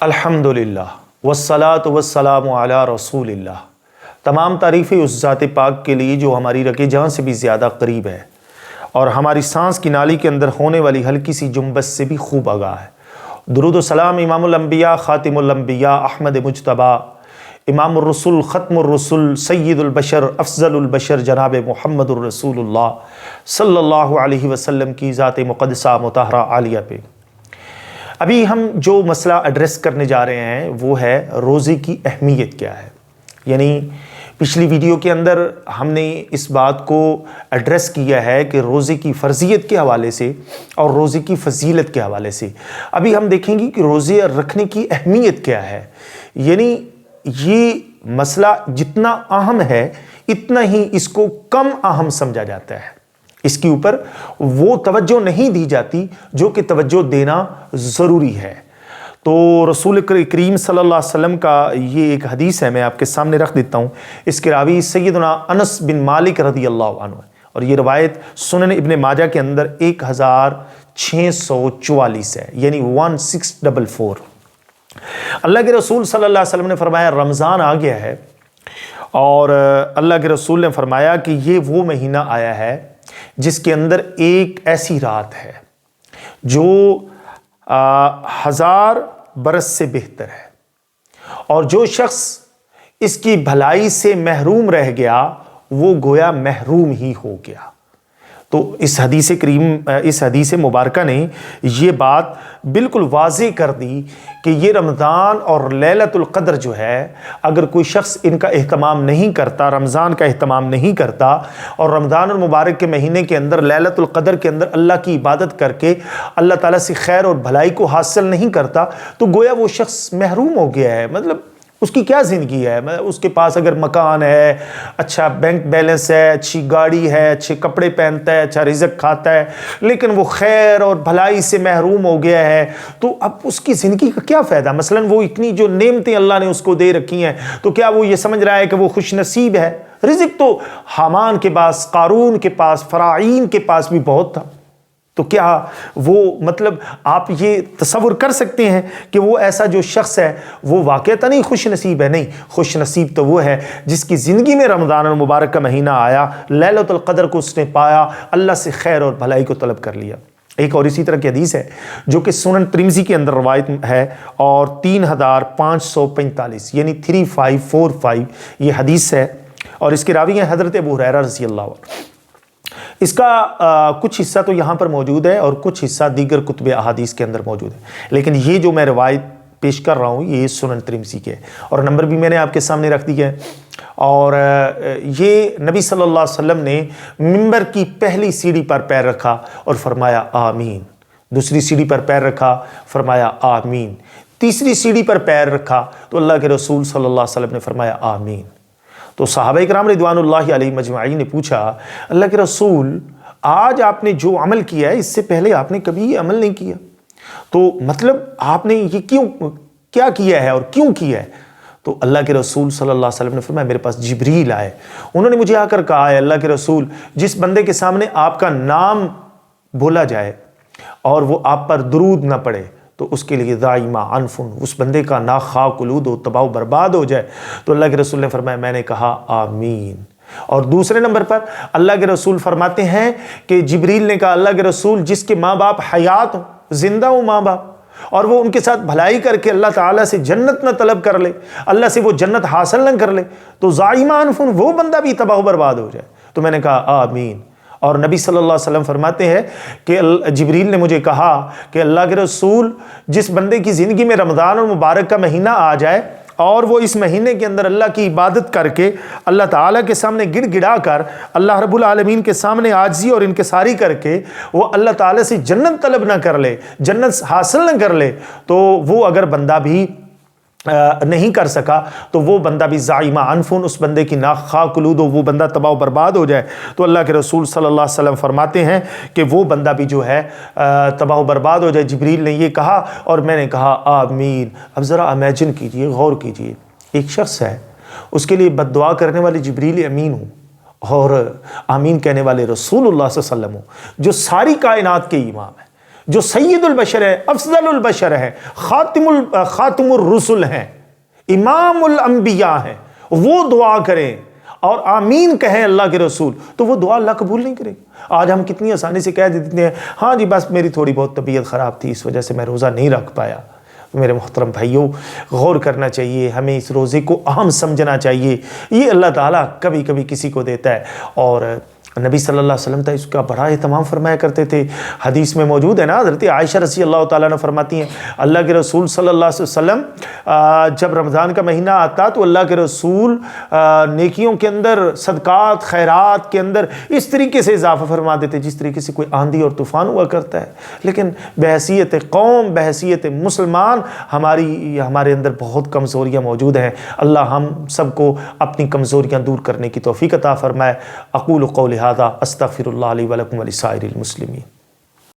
الحمدللہ والصلاۃ والسلام علی رسول اللہ۔ تمام تعریفیں اس ذات پاک کے لیے جو ہماری رگِ جان سے بھی زیادہ قریب ہے اور ہماری سانس کی نالی کے اندر ہونے والی ہلکی سی جنبش سے بھی خوب آگاہ ہے۔ درود و سلام امام الانبیاء خاتم الانبیاء احمد مجتبیٰ امام الرسل ختم الرسل سید البشر افضل البشر جناب محمد الرسول اللہ صلی اللہ علیہ وسلم کی ذات مقدسہ مطہرہ عالیہ پہ۔ ابھی ہم جو مسئلہ ایڈریس کرنے جا رہے ہیں وہ ہے روزے کی اہمیت کیا ہے۔ یعنی پچھلی ویڈیو کے اندر ہم نے اس بات کو ایڈریس کیا ہے کہ روزے کی فرضیت کے حوالے سے اور روزے کی فضیلت کے حوالے سے۔ ابھی ہم دیکھیں گے کہ روزے رکھنے کی اہمیت کیا ہے۔ یعنی یہ مسئلہ جتنا اہم ہے اتنا ہی اس کو کم اہم سمجھا جاتا ہے، اس کے اوپر وہ توجہ نہیں دی جاتی جو کہ توجہ دینا ضروری ہے۔ تو رسول کریم صلی اللہ علیہ وسلم کا یہ ایک حدیث ہے، میں آپ کے سامنے رکھ دیتا ہوں۔ اس کے راوی سیدنا انس بن مالک رضی اللہ عنہ اور یہ روایت سنن ابن ماجہ کے اندر 1644 ہے، یعنی 1644۔ اللہ کے رسول صلی اللہ علیہ وسلم نے فرمایا رمضان آ گیا ہے، اور اللہ کے رسول نے فرمایا کہ یہ وہ مہینہ آیا ہے جس کے اندر ایک ایسی رات ہے جو 1000 برس سے بہتر ہے، اور جو شخص اس کی بھلائی سے محروم رہ گیا وہ گویا محروم ہی ہو گیا۔ تو اس حدیث مبارکہ نے یہ بات بالکل واضح کر دی کہ یہ رمضان اور لیلۃ القدر جو ہے، اگر کوئی شخص ان کا اہتمام نہیں کرتا، رمضان کا اہتمام نہیں کرتا اور رمضان المبارک کے مہینے کے اندر لیلۃ القدر کے اندر اللہ کی عبادت کر کے اللہ تعالیٰ سے خیر اور بھلائی کو حاصل نہیں کرتا، تو گویا وہ شخص محروم ہو گیا ہے۔ مطلب اس کی کیا زندگی ہے؟ اس کے پاس اگر مکان ہے، اچھا بینک بیلنس ہے، اچھی گاڑی ہے، اچھے کپڑے پہنتا ہے، اچھا رزق کھاتا ہے، لیکن وہ خیر اور بھلائی سے محروم ہو گیا ہے، تو اب اس کی زندگی کا کیا فائدہ؟ مثلا وہ اتنی جو نعمتیں اللہ نے اس کو دے رکھی ہیں، تو کیا وہ یہ سمجھ رہا ہے کہ وہ خوش نصیب ہے؟ رزق تو حامان کے پاس، قارون کے پاس، فرعون کے پاس بھی بہت تھا، تو کیا وہ مطلب آپ یہ تصور کر سکتے ہیں کہ وہ ایسا جو شخص ہے وہ واقعتاً ہی خوش نصیب ہے؟ نہیں، خوش نصیب تو وہ ہے جس کی زندگی میں رمضان المبارک کا مہینہ آیا، لیلۃ القدر کو اس نے پایا، اللہ سے خیر اور بھلائی کو طلب کر لیا۔ ایک اور اسی طرح کی حدیث ہے جو کہ سنن ترمذی کے اندر روایت ہے، اور 3545 یعنی 3545 یہ حدیث ہے، اور اس کے راوی ہیں حضرت ابو ہریرہ رضی اللہ عنہ۔ اس کا کچھ حصہ تو یہاں پر موجود ہے اور کچھ حصہ دیگر کتب احادیث کے اندر موجود ہے، لیکن یہ جو میں روایت پیش کر رہا ہوں یہ سنن ترمذی کے، اور نمبر بھی میں نے آپ کے سامنے رکھ دیا ہے۔ اور یہ نبی صلی اللہ علیہ وسلم نے منبر کی پہلی سیڑھی پر پیر رکھا اور فرمایا آمین، دوسری سیڑھی پر پیر رکھا، فرمایا آمین، تیسری سیڑھی پر پیر رکھا تو اللہ کے رسول صلی اللہ علیہ وسلم نے فرمایا آمین۔ تو صحابہ کرام رضوان اللہ علیہ مجمعین نے پوچھا اللہ کے رسول آج آپ نے جو عمل کیا ہے اس سے پہلے آپ نے کبھی یہ عمل نہیں کیا، تو مطلب آپ نے یہ کیا کیا ہے اور کیوں کیا ہے؟ تو اللہ کے رسول صلی اللہ علیہ وسلم نے فرمایا میرے پاس جبریل آئے، انہوں نے مجھے آ کر کہا ہے اللہ کے رسول جس بندے کے سامنے آپ کا نام بولا جائے اور وہ آپ پر درود نہ پڑے تو اس کے لیے دائمہ انفن، اس بندے کا نہ خاک آلود ہو، تباہ و برباد ہو جائے۔ تو اللہ کے رسول نے فرمایا میں نے کہا آمین۔ اور دوسرے نمبر پر اللہ کے رسول فرماتے ہیں کہ جبریل نے کہا اللہ کے رسول جس کے ماں باپ حیات ہوں، زندہ ہوں ماں باپ، اور وہ ان کے ساتھ بھلائی کر کے اللہ تعالیٰ سے جنت نہ طلب کر لے، اللہ سے وہ جنت حاصل نہ کر لے، تو دائمہ انفن وہ بندہ بھی تباہ و برباد ہو جائے۔ تو میں نے کہا آمین۔ اور نبی صلی اللہ علیہ وسلم فرماتے ہیں کہ جبریل نے مجھے کہا کہ اللہ کے رسول جس بندے کی زندگی میں رمضان المبارک کا مہینہ آ جائے اور وہ اس مہینے کے اندر اللہ کی عبادت کر کے اللہ تعالیٰ کے سامنے گڑ گڑا کر اللہ رب العالمین کے سامنے عاجزی اور انکساری کر کے وہ اللہ تعالیٰ سے جنت طلب نہ کر لے، جنت حاصل نہ کر لے، تو وہ اگر بندہ بھی نہیں کر سکا تو وہ بندہ بھی زائمہ انفن، اس بندے کی ناک خاک آلود ہو، وہ بندہ تباہ و برباد ہو جائے۔ تو اللہ کے رسول صلی اللہ علیہ وسلم فرماتے ہیں کہ وہ بندہ بھی جو ہے تباہ و برباد ہو جائے۔ جبریل نے یہ کہا اور میں نے کہا آمین۔ اب ذرا امیجن کیجئے، غور کیجئے، ایک شخص ہے اس کے لیے بد دعا کرنے والے جبریل امین ہوں اور آمین کہنے والے رسول اللہ صلی اللہ علیہ وسلم ہوں، جو ساری کائنات کے امام ہیں، جو سید البشر ہے، افضل البشر ہے، خاتم الرسل ہیں، امام الانبیاء ہیں، وہ دعا کریں اور آمین کہیں اللہ کے رسول، تو وہ دعا اللہ قبول نہیں کرے گا۔ آج ہم کتنی آسانی سے کہہ دیتے ہیں ہاں جی بس میری تھوڑی بہت طبیعت خراب تھی، اس وجہ سے میں روزہ نہیں رکھ پایا۔ میرے محترم بھائیوں، غور کرنا چاہیے، ہمیں اس روزے کو اہم سمجھنا چاہیے۔ یہ اللہ تعالیٰ کبھی کبھی کسی کو دیتا ہے، اور نبی صلی اللہ علیہ وسلم تھا اس کا بڑا اہتمام فرمایا کرتے تھے۔ حدیث میں موجود ہے نا، حضرت عائشہ رضی اللہ تعالیٰ نے فرماتی ہیں اللہ کے رسول صلی اللہ علیہ وسلم جب رمضان کا مہینہ آتا تو اللہ کے رسول نیکیوں کے اندر، صدقات خیرات کے اندر اس طریقے سے اضافہ فرما دیتے جس طریقے سے کوئی آندھی اور طوفان ہوا کرتا ہے۔ لیکن بحیثیت قوم، بحیثیت مسلمان، ہمارے اندر بہت کمزوریاں موجود ہیں۔ اللہ ہم سب کو اپنی کمزوریاں دور کرنے کی توفیق عطا فرمائے۔ اقول قولی ھذا استغفر اللہ لی ولکم ولسائر المسلمین۔